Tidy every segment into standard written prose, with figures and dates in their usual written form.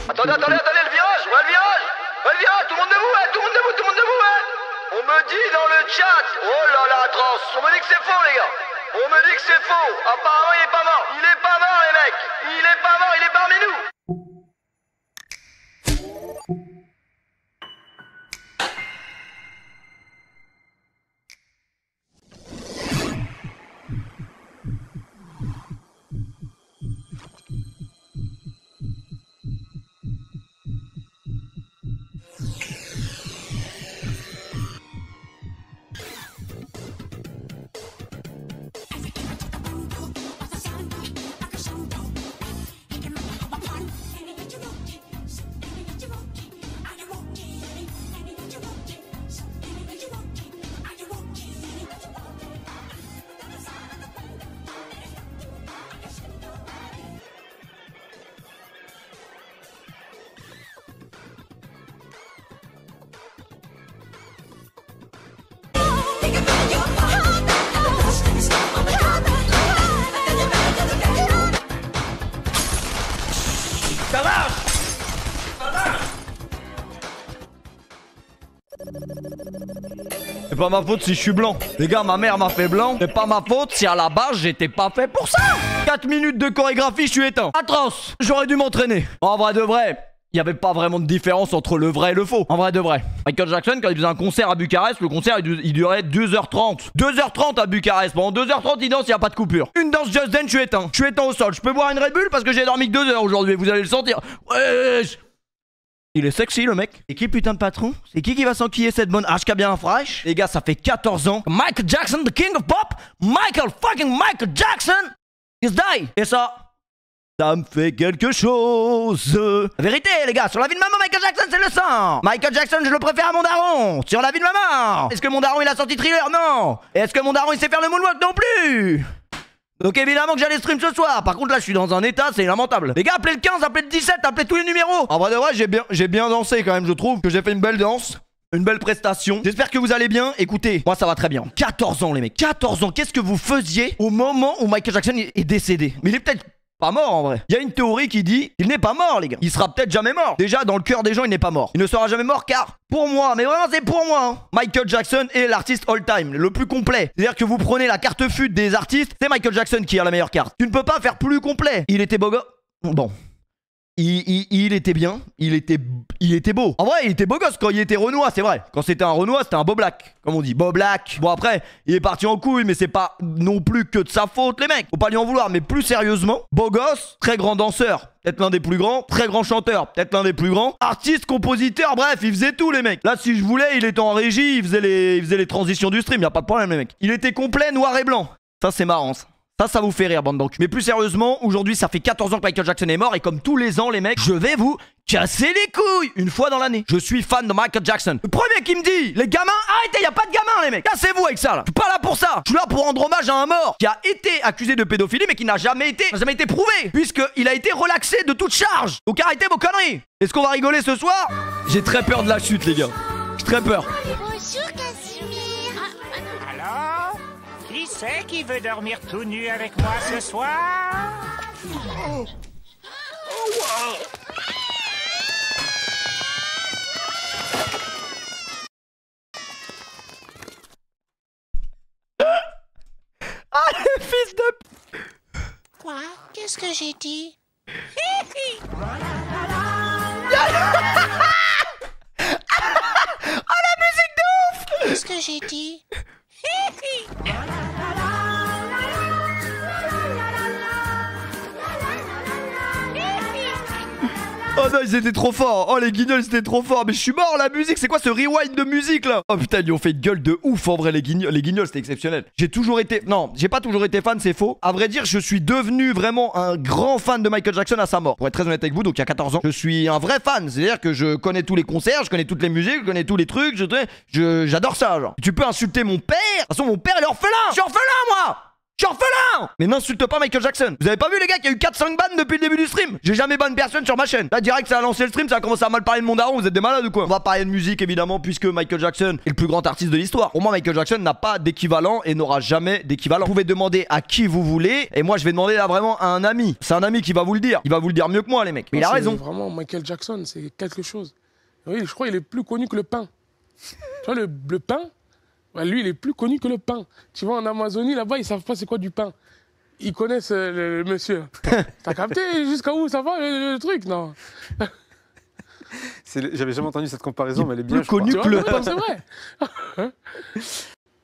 Attendez, le virage, le virage, tout le monde debout, tout le monde debout, On me dit dans le chat, oh là là, trans, on me dit que c'est faux les gars. On me dit que c'est faux, apparemment il est pas mort. Il est pas mort les mecs, il est pas mort, il est parmi nous. C'est pas ma faute si je suis blanc. Les gars, ma mère m'a fait blanc. C'est pas ma faute si à la base j'étais pas fait pour ça. 4 minutes de chorégraphie, je suis éteint. Atroce. J'aurais dû m'entraîner. En vrai de vrai, il y avait pas vraiment de différence entre le vrai et le faux. En vrai de vrai. Michael Jackson, quand il faisait un concert à Bucarest, le concert il durait 2h30. 2h30 à Bucarest. Pendant 2h30, il danse, il n'y a pas de coupure. Une danse Just Dance, je suis éteint. Je suis éteint au sol. Je peux boire une Red Bull parce que j'ai dormi que 2 heures aujourd'hui. Vous allez le sentir. Wesh. Il est sexy le mec. C'est qui putain de patron? C'est qui va s'enquiller cette bonne HK bien fraîche? Les gars, ça fait 14 ans. Michael Jackson, the king of pop. Michael Jackson is die. Et ça me fait quelque chose. La vérité les gars, sur la vie de maman, Michael Jackson c'est le sang. Michael Jackson je le préfère à mon daron. Sur la vie de maman. Est-ce que mon daron il a sorti Thriller? Non. Est-ce que mon daron il sait faire le moonwalk? Non plus. Donc évidemment que j'allais stream ce soir. Par contre là je suis dans un état, c'est lamentable. Les gars, appelez le 15, appelez le 17, appelez tous les numéros. En vrai de vrai, j'ai bien dansé quand même. Je trouve que j'ai fait une belle danse, une belle prestation. J'espère que vous allez bien. Écoutez, moi ça va très bien. 14 ans les mecs, 14 ans. Qu'est-ce que vous faisiez au moment où Michael Jackson est décédé? Mais il est peut-être pas mort en vrai. Il y a une théorie qui dit il n'est pas mort les gars. Il sera peut-être jamais mort. Déjà dans le cœur des gens il n'est pas mort. Il ne sera jamais mort car pour moi, mais vraiment c'est pour moi hein, Michael Jackson est l'artiste all time, le plus complet. C'est-à-dire que vous prenez la carte FUT des artistes, c'est Michael Jackson qui a la meilleure carte. Tu ne peux pas faire plus complet. Il était beau gosse. Bon. Il était bien, il était beau. En vrai, il était beau gosse quand il était Renoir, c'est vrai. Quand c'était un Renoir, c'était un Beau Black, comme on dit, Beau Black. Bon après, il est parti en couille, mais c'est pas non plus que de sa faute, les mecs. Faut pas lui en vouloir, mais plus sérieusement, beau gosse, très grand danseur, peut-être l'un des plus grands, très grand chanteur, peut-être l'un des plus grands, artiste, compositeur, bref, il faisait tout, les mecs. Là, si je voulais, il était en régie, il faisait les transitions du stream, y a pas de problème, les mecs. Il était complet, noir et blanc. Ça, c'est marrant, ça. Ça vous fait rire, bande d'enculés. Mais plus sérieusement, aujourd'hui, ça fait 14 ans que Michael Jackson est mort. Et comme tous les ans, les mecs, je vais vous casser les couilles une fois dans l'année. Je suis fan de Michael Jackson. Le premier qui me dit, les gamins, arrêtez, y a pas de gamins, les mecs. Cassez-vous avec ça, là. Je suis pas là pour ça. Je suis là pour rendre hommage à un mort qui a été accusé de pédophilie, mais qui n'a jamais été prouvé. Puisqu'il a été relaxé de toute charge. Donc arrêtez vos conneries. Est-ce qu'on va rigoler ce soir? J'ai très peur de la chute, les gars. J'ai très peur. Bonjour, Casimir. Alors, qui c'est qui veut dormir tout nu avec moi ce soir? Ah, le fils de... Quoi? Qu'est-ce que j'ai dit? Oh, la musique de ouf! Qu'est-ce que j'ai dit? Oh non, ils étaient trop forts. Oh, les guignols, c'était trop fort. Mais je suis mort, la musique. C'est quoi ce rewind de musique, là? Oh putain, ils ont fait une gueule de ouf, en vrai, les guignols. Les guignols, c'était exceptionnel. J'ai toujours été... Non, j'ai pas toujours été fan, c'est faux. À vrai dire, je suis devenu vraiment un grand fan de Michael Jackson à sa mort. Pour être très honnête avec vous, donc il y a 14 ans, je suis un vrai fan. C'est-à-dire que je connais tous les concerts, je connais toutes les musiques, je connais tous les trucs. J'adore ça, genre. Tu peux insulter mon père. De toute façon, mon père, il est orphelin. Je suis orphelin, moi. Je suis orphelin. Mais n'insulte pas Michael Jackson. Vous avez pas vu les gars qu'il y a eu 4-5 bannes depuis le début du stream? J'ai jamais ban personne sur ma chaîne. Là direct ça a lancé le stream, ça a commencé à mal parler de mon daron, vous êtes des malades ou quoi? On va parler de musique évidemment puisque Michael Jackson est le plus grand artiste de l'histoire. Pour moi Michael Jackson n'a pas d'équivalent et n'aura jamais d'équivalent. Vous pouvez demander à qui vous voulez et moi je vais demander là vraiment à un ami. C'est un ami qui va vous le dire. Il va vous le dire mieux que moi les mecs. Mais il a raison. Vraiment Michael Jackson, c'est quelque chose. Oui, je crois qu'il est plus connu que le pain. Tu vois le pain, ouais, lui il est plus connu que le pain. Tu vois en Amazonie là-bas ils savent pas c'est quoi du pain. Ils connaissent le monsieur. T'as capté jusqu'à où ça va le truc, non? J'avais jamais entendu cette comparaison, mais elle est bien. Plus connu que le pain. C'est vrai.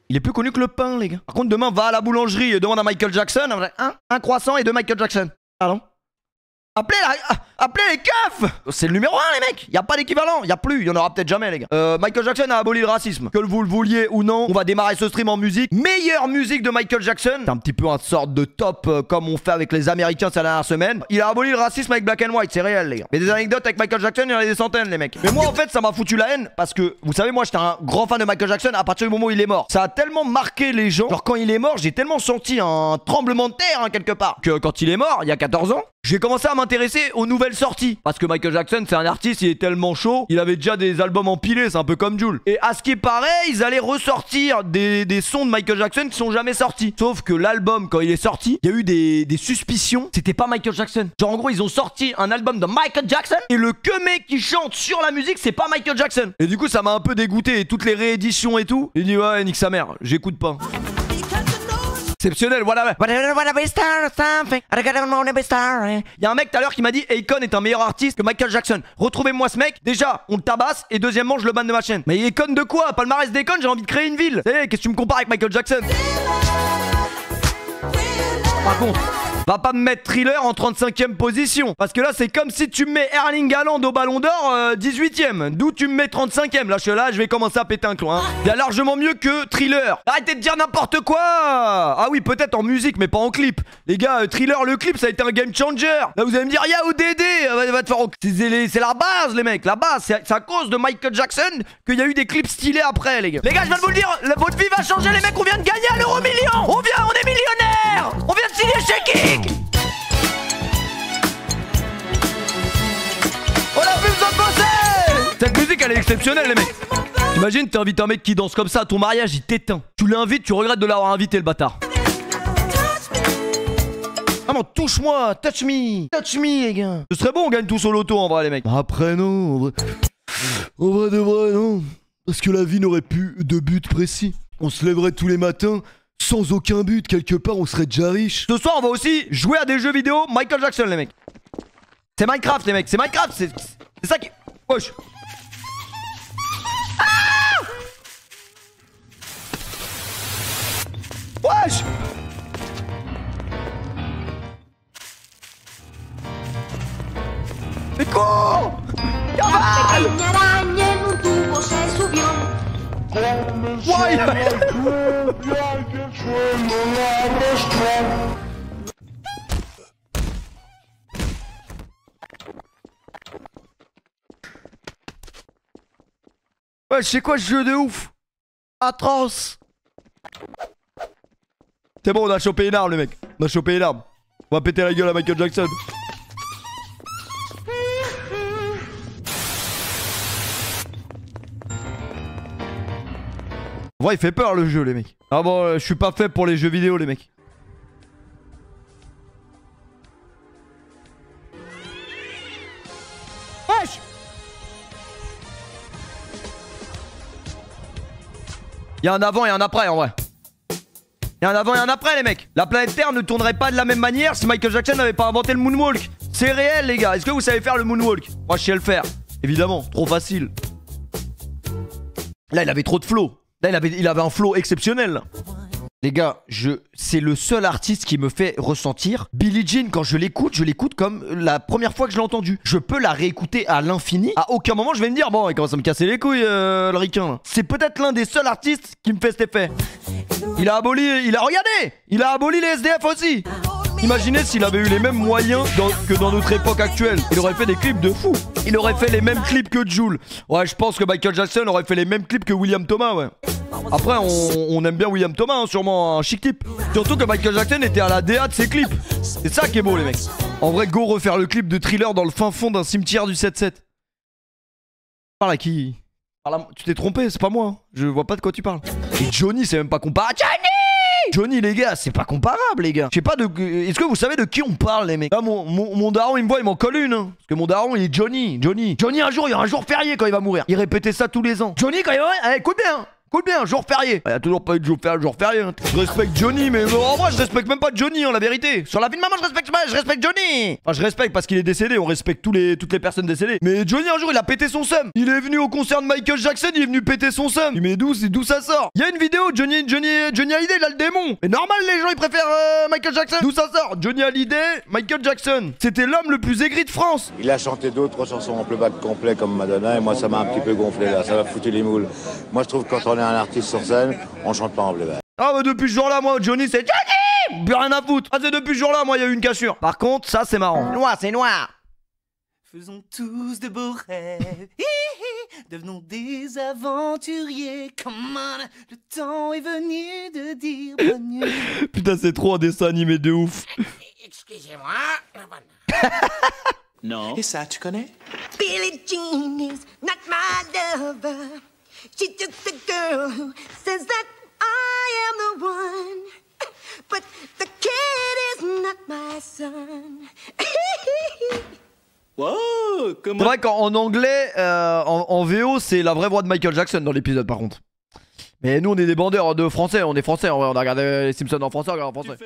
Il est plus connu que le pain, les gars. Par contre, demain, va à la boulangerie et demande à Michael Jackson un croissant et deux Michael Jackson. Pardon? Appelez les keufs. C'est le numéro 1 les mecs. Y a pas d'équivalent, y a plus, y en aura peut-être jamais les gars. Michael Jackson a aboli le racisme. Que vous le vouliez ou non, on va démarrer ce stream en musique. Meilleure musique de Michael Jackson. C'est un petit peu une sorte de top comme on fait avec les Américains cette dernière semaine. Il a aboli le racisme avec Black and White, c'est réel les gars. Mais des anecdotes avec Michael Jackson, il y en a des centaines les mecs. Mais moi en fait ça m'a foutu la haine parce que vous savez moi j'étais un grand fan de Michael Jackson à partir du moment où il est mort. Ça a tellement marqué les gens. Genre quand il est mort j'ai tellement senti un tremblement de terre quelque part. Que quand il est mort, il y a 14 ans, j'ai commencé à m'intéresser aux nouvelles sorties. Parce que Michael Jackson, c'est un artiste, il est tellement chaud, il avait déjà des albums empilés, c'est un peu comme Jul. Et à ce qui paraît, ils allaient ressortir des sons de Michael Jackson qui sont jamais sortis. Sauf que l'album, quand il est sorti, il y a eu des suspicions. C'était pas Michael Jackson. Genre en gros, ils ont sorti un album de Michael Jackson et le mec qui chante sur la musique, c'est pas Michael Jackson. Et du coup, ça m'a un peu dégoûté. Et toutes les rééditions et tout. Il dit ouais, nique sa mère, j'écoute pas. Exceptionnel, voilà. Il y a un mec tout à l'heure qui m'a dit Akon est un meilleur artiste que Michael Jackson. Retrouvez-moi ce mec. Déjà, on le tabasse. Et deuxièmement, je le banne de ma chaîne. Mais Akon de quoi? Palmarès d'Akon, j'ai envie de créer une ville. Qu'est-ce que tu me compares avec Michael Jackson? Par contre, va pas me mettre Thriller en 35e position. Parce que là, c'est comme si tu me mets Erling Haaland au Ballon d'Or 18e. D'où tu me mets 35e. Là, je vais commencer à péter un clou. Il y a largement mieux que Thriller. Arrêtez de dire n'importe quoi. Ah oui, peut-être en musique, mais pas en clip. Les gars, Thriller, le clip, ça a été un game changer. Là, vous allez me dire, ya ODD. Va te faire... C'est la base, les mecs. La base, c'est à cause de Michael Jackson qu'il y a eu des clips stylés après, les gars. Les gars, je viens de vous le dire, votre vie va changer, les mecs. On vient de gagner à l'euro million. On est millionnaire. On vient de signer chez qui? On a plus besoin de bosser. Cette musique elle est exceptionnelle les mecs. T'imagines t'invites un mec qui danse comme ça à ton mariage, il t'éteint. Tu l'invites, tu regrettes de l'avoir invité le bâtard. Vraiment touche-moi, touch me les gars. Ce serait bon on gagne tous au loto en vrai les mecs. Après non, en vrai de vrai non. Parce que la vie n'aurait plus de but précis. On se lèverait tous les matins sans aucun but, quelque part on serait déjà riche. Ce soir on va aussi jouer à des jeux vidéo Michael Jackson les mecs. C'est Minecraft les mecs, c'est Minecraft, c'est ça qui... Wesh. Ah wesh. Mais quoi? Cavale. Ouais. Ouais, c'est quoi ce jeu de ouf? Atroce. C'est bon, on a chopé une arme, les mecs. On a chopé une arme. On va péter la gueule à Michael Jackson. En vrai, il fait peur le jeu, les mecs. Ah bon, je suis pas fait pour les jeux vidéo, les mecs. Wesh. Il y a un avant et un après en vrai. Il y a un avant et un après les mecs. La planète Terre ne tournerait pas de la même manière si Michael Jackson n'avait pas inventé le moonwalk. C'est réel les gars. Est-ce que vous savez faire le moonwalk? Moi je sais le faire. Évidemment, trop facile. Là il avait trop de flow. Là il avait un flow exceptionnel là. Les gars, c'est le seul artiste qui me fait ressentir. Billie Jean, quand je l'écoute comme la première fois que je l'ai entendu. Je peux la réécouter à l'infini. À aucun moment, je vais me dire, bon, il commence à me casser les couilles, le ricain. C'est peut-être l'un des seuls artistes qui me fait cet effet. Il a aboli les SDF aussi. Imaginez s'il avait eu les mêmes moyens que dans notre époque actuelle. Il aurait fait des clips de fou. Il aurait fait les mêmes clips que Jul. Ouais, je pense que Michael Jackson aurait fait les mêmes clips que William Thomas, ouais. Après, on aime bien William Thomas, hein, sûrement un chic type. Surtout que Michael Jackson était à la DA de ses clips. C'est ça qui est beau, les mecs. En vrai, go refaire le clip de Thriller dans le fin fond d'un cimetière du 7-7. Parle à qui? Tu t'es trompé, c'est pas moi. Hein. Je vois pas de quoi tu parles. Et Johnny, c'est même pas comparable. Johnny, les gars, c'est pas comparable, les gars. Je sais pas de. Est-ce que vous savez de qui on parle, les mecs? Là, mon daron, il me voit, il m'en colle une. Hein. Parce que mon daron, il est Johnny. Johnny, un jour, il y aura un jour férié quand il va mourir. Il répétait ça tous les ans. Johnny, quand il va mourir, eh, écoute bien. Écoute bien, jour férié. Il y a toujours pas eu de jour férié. Hein. Je respecte Johnny, mais en vrai, je respecte même pas Johnny, hein, la vérité. Sur la vie de maman, je respecte Johnny. Enfin, je respecte parce qu'il est décédé. On respecte toutes les personnes décédées. Mais Johnny, un jour, il a pété son seum. Il est venu au concert de Michael Jackson, il est venu péter son seum. Mais d'où ça sort? Il y a une vidéo, Johnny Hallyday, il a le démon. Mais normal, les gens, ils préfèrent Michael Jackson. D'où ça sort? Johnny Hallyday, Michael Jackson. C'était l'homme le plus aigri de France. Il a chanté d'autres chansons en playback complet comme Madonna et moi ça m'a un petit peu gonflé là, ça m'a foutu les moules. Moi je trouve que quand on est un artiste sur scène, on chante pas en playback. Ah bah depuis ce jour-là, moi, Johnny, c'est Johnny. Plus rien à foutre. Ah c'est depuis ce jour-là, moi, il y a eu une cassure. Par contre, ça c'est marrant. Noir, c'est noir. Faisons tous de beaux rêves. Devenons des aventuriers. Come on, le temps est venu de dire bonne nuit. Putain, c'est trop un dessin animé de ouf. Excusez-moi. Non. Et ça, tu connais? Billie Jean is not my lover. She's just a girl who says that I am the one. But the kid is not my son. Wow, comment... C'est vrai qu'en anglais, en VO, c'est la vraie voix de Michael Jackson dans l'épisode par contre. Mais nous, on est des bandeurs de français, on est français, on a regardé les Simpsons en français, on regarde en français.